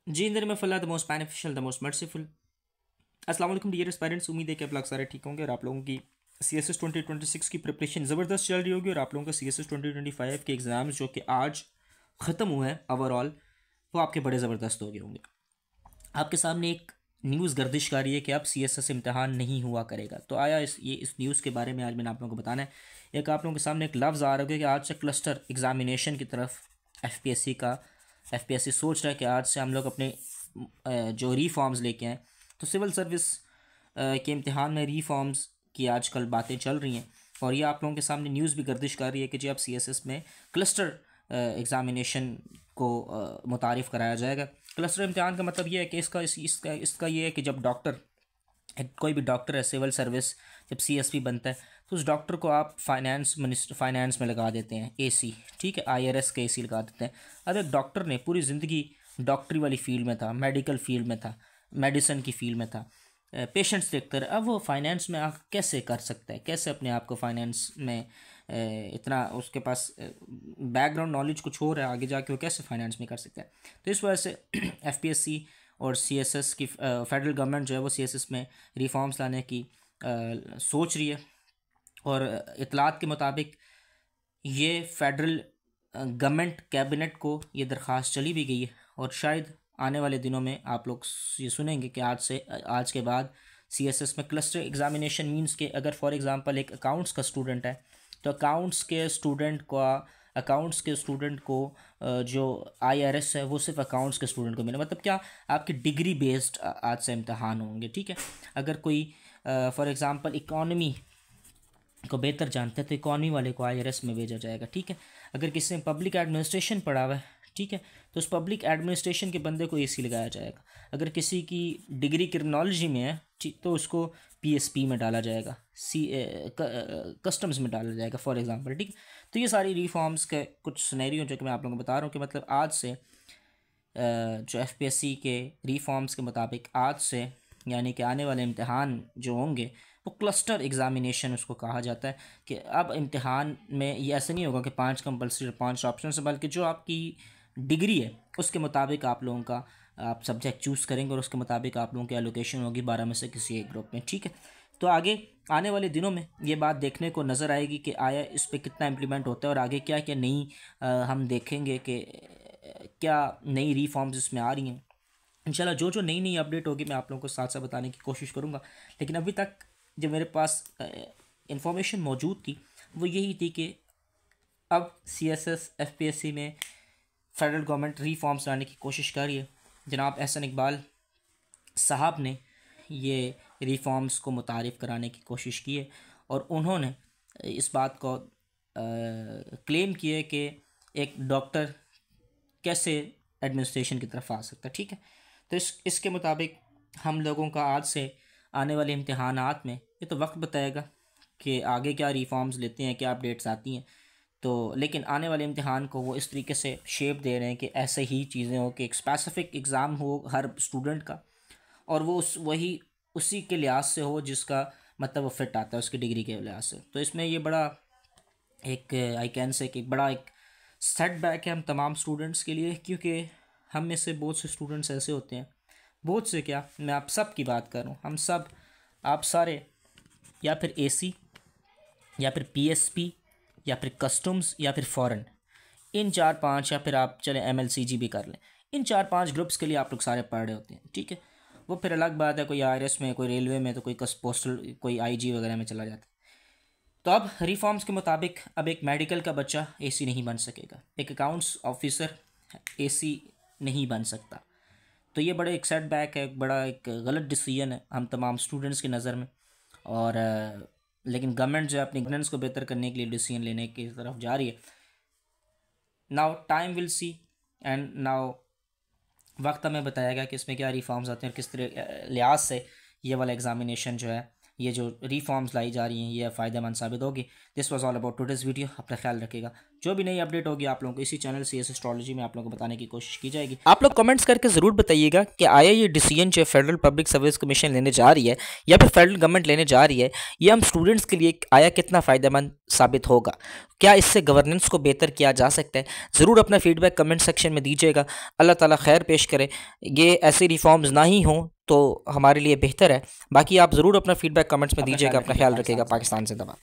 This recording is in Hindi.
जिंदर में फला the most beneficial the most merciful. अस्सलाम वालेकुम डियर एस्पायरेंट्स, उम्मीद है कि आप लोग सारे ठीक होंगे और आप लोगों की सी एस एस 2026 की प्रिपरेशन ज़बरदस्त चल रही होगी और आप लोगों का सी एस एस 2025 के एग्ज़ाम्स जो कि आज ख़त्म हुए हैं ओवरऑल, वो आपके बड़े ज़बरदस्त हो गए होंगे। आपके सामने एक न्यूज़ गर्दिश कर रही है कि अब सी एस एस इम्तहान नहीं हुआ करेगा। तो आया इस न्यूज़ के बारे में आज मैंने आप लोगों को बताना है। एक आप लोगों के सामने एक लफ्ज़ आ रहा है कि आज से क्लस्टर एग्ज़ामिनेशन की तरफ एफ पी एस सी सोच रहा है कि आज से हम लोग अपने जो रीफॉर्म्स लेके आएँ। तो सिविल सर्विस के इम्तिहान में रीफॉर्म्स की आजकल बातें चल रही हैं और ये आप लोगों के सामने न्यूज़ भी गर्दिश कर रही है कि जी अब सी एस एस में क्लस्टर एग्ज़ामिनेशन को मुतारिफ़ कराया जाएगा। क्लस्टर इम्तिहान का मतलब ये है कि इसका ये है कि जब कोई भी डॉक्टर है सिविल सर्विस जब सी एस पी बनता है तो उस डॉक्टर को आप फाइनेंस में लगा देते हैं ए सी, ठीक है, आई आर एस का ए सी लगा देते हैं। अब एक डॉक्टर ने पूरी ज़िंदगी डॉक्टरी वाली फील्ड में था, मेडिकल फील्ड में था, मेडिसिन की फील्ड में था, पेशेंट्स देखते रहे। अब वो फाइनेंस में कैसे कर सकता है, कैसे अपने आप को फाइनेंस में इतना उसके पास बैकग्राउंड नॉलेज कुछ हो रहा है, आगे जाके वो कैसे फाइनेंस में कर सकता है। तो इस वजह से एफ पी एस सी और सी एस एस की फेडरल गवर्नमेंट जो है वो सी एस एस में रिफॉर्म्स लाने की सोच रही है और इतलात के मुताबिक ये फेडरल गवर्नमेंट कैबिनेट को ये दरख्वास्त चली भी गई है और शायद आने वाले दिनों में आप लोग ये सुनेंगे कि आज के बाद सी एस एस में क्लस्टर एग्जामिनेशन मीन्स के अगर फॉर एग्जांपल एक अकाउंट्स का स्टूडेंट है तो अकाउंट्स के स्टूडेंट को जो आई आर एस है वो सिर्फ अकाउंट्स के स्टूडेंट को मिले। मतलब क्या, आपकी डिग्री बेस्ड आज से इम्तहान होंगे, ठीक है। अगर कोई फॉर एग्ज़ाम्पल इकॉनमी को बेहतर जानते हैं तो इकॉनमी वाले को आई आर एस में भेजा जाएगा, ठीक है। अगर किसी ने पब्लिक एडमिनिस्ट्रेशन पढ़ा हुआ है, ठीक है, तो उस पब्लिक एडमिनिस्ट्रेशन के बंदे को ए सी लगाया जाएगा। अगर किसी की डिग्री क्रिमिनोलॉजी में है, ठीक, तो उसको पी एस पी में डाला जाएगा, कस्टम्स में डाला जाएगा फॉर एग्जांपल, ठीक। तो ये सारी रिफॉर्म्स के कुछ सिनेरियो जो कि मैं आप लोगों को बता रहा हूँ कि मतलब आज से जो एफ पी एस सी के रिफॉर्म्स के मुताबिक आज से यानी कि आने वाले इम्तहान जो होंगे वो क्लस्टर एग्ज़ामिनेशन उसको कहा जाता है। कि अब इम्तिहान में ये ऐसे नहीं होगा कि 5 कंपल्सरी 5 ऑप्शन है, बल्कि जो आपकी डिग्री है उसके मुताबिक आप लोगों का आप सब्जेक्ट चूज़ करेंगे और उसके मुताबिक आप लोगों की एलोकेशन होगी 12 में से किसी एक ग्रुप में, ठीक है। तो आगे आने वाले दिनों में ये बात देखने को नज़र आएगी कि आया इस पर कितना इम्प्लीमेंट होता है और आगे क्या क्या नई हम देखेंगे कि क्या नई रिफॉर्म्स इसमें आ रही हैं। इंशाल्लाह जो जो नई नई अपडेट होगी मैं आप लोगों को साथ साथ बताने की कोशिश करूँगा। लेकिन अभी तक जो मेरे पास इंफॉर्मेशन मौजूद थी वो यही थी कि अब C S S F P S C में फेडरल गवर्नमेंट रिफॉर्म्स लाने की कोशिश कर रही है। जनाब एहसन इकबाल साहब ने ये रिफॉर्म्स को मुतारिफ़ कराने की कोशिश की है और उन्होंने इस बात को क्लेम किया है कि एक डॉक्टर कैसे एडमिनिस्ट्रेशन की तरफ आ सकता है, ठीक है। तो इसके मुताबिक हम लोगों का आज से आने वाले इम्तहानात में ये तो वक्त बताएगा कि आगे क्या रिफॉर्म्स लेते हैं, क्या अपडेट्स आती हैं। तो लेकिन आने वाले इम्तिहान को वो इस तरीके से शेप दे रहे हैं कि ऐसे ही चीज़ें हो कि एक स्पेसिफिक एग्ज़ाम हो हर स्टूडेंट का और वो उसी के लिहाज से हो जिसका मतलब वो फिट आता है उसकी डिग्री के लिहाज से। तो इसमें ये बड़ा एक आई कैन से कि बड़ा एक सेटबैक है हम तमाम स्टूडेंट्स के लिए, क्योंकि हम में से बहुत से स्टूडेंट्स ऐसे होते हैं, बहुत से क्या मैं आप सब की बात कर रहा हूँ, हम सब आप सारे या फिर एसी या फिर पीएसपी या फिर कस्टम्स या फिर फॉरेन, इन 4-5 या फिर आप चले एमएलसीजी भी कर लें, इन 4-5 ग्रुप्स के लिए आप लोग सारे पढ़ रहे होते हैं, ठीक है। वो फिर अलग बात है कोई आईआरएस में, कोई रेलवे में, तो कोई पोस्टल, कोई आईजी वगैरह में चला जाता है। तो अब रिफॉर्म्स के मुताबिक अब एक मेडिकल का बच्चा एसी नहीं बन सकेगा, एक अकाउंट्स ऑफिसर एसी नहीं बन सकता। तो ये बड़ा एक सेटबैक है, बड़ा एक गलत डिसीजन है हम तमाम स्टूडेंट्स की नज़र में। और लेकिन गवर्नमेंट जो है अपनी गवर्नेंस को बेहतर करने के लिए डिसीजन लेने की तरफ जा रही है। Now time will see and now वक्त हमें बताएगा कि इसमें क्या रिफॉर्म्स आते हैं और किस तरह लिहाज से ये वाला एग्जामिनेशन जो है, ये जो रिफॉर्म्स लाई जा रही हैं, ये फ़ायदेमंद साबित होगी। This was all about today's video. अपना ख्याल रखिएगा। जो भी नई अपडेट होगी आप लोगों को इसी चैनल CS एस्ट्रोलॉजी में आप लोगों को बताने की कोशिश की जाएगी। आप लोग कमेंट्स करके ज़रूर बताइएगा कि आया ये डिसीजन जो फेडरल पब्लिक सर्विस कमीशन लेने जा रही है या फिर फेडरल गवर्नमेंट लेने जा रही है, ये हम स्टूडेंट्स के लिए आया कितना फ़ायदेमंद साबित होगा, क्या इससे गवर्नेंस को बेहतर किया जा सकता है। ज़रूर अपना फीडबैक कमेंट सेक्शन में दीजिएगा। अल्लाह ताला खैर पेश करे, ये ऐसे रिफॉर्म्स ना ही हों तो हमारे लिए बेहतर है। बाकी आप ज़रूर अपना फीडबैक कमेंट्स में दीजिएगा। अपना ख्याल रखिएगा। पाकिस्तान जिंदाबाद।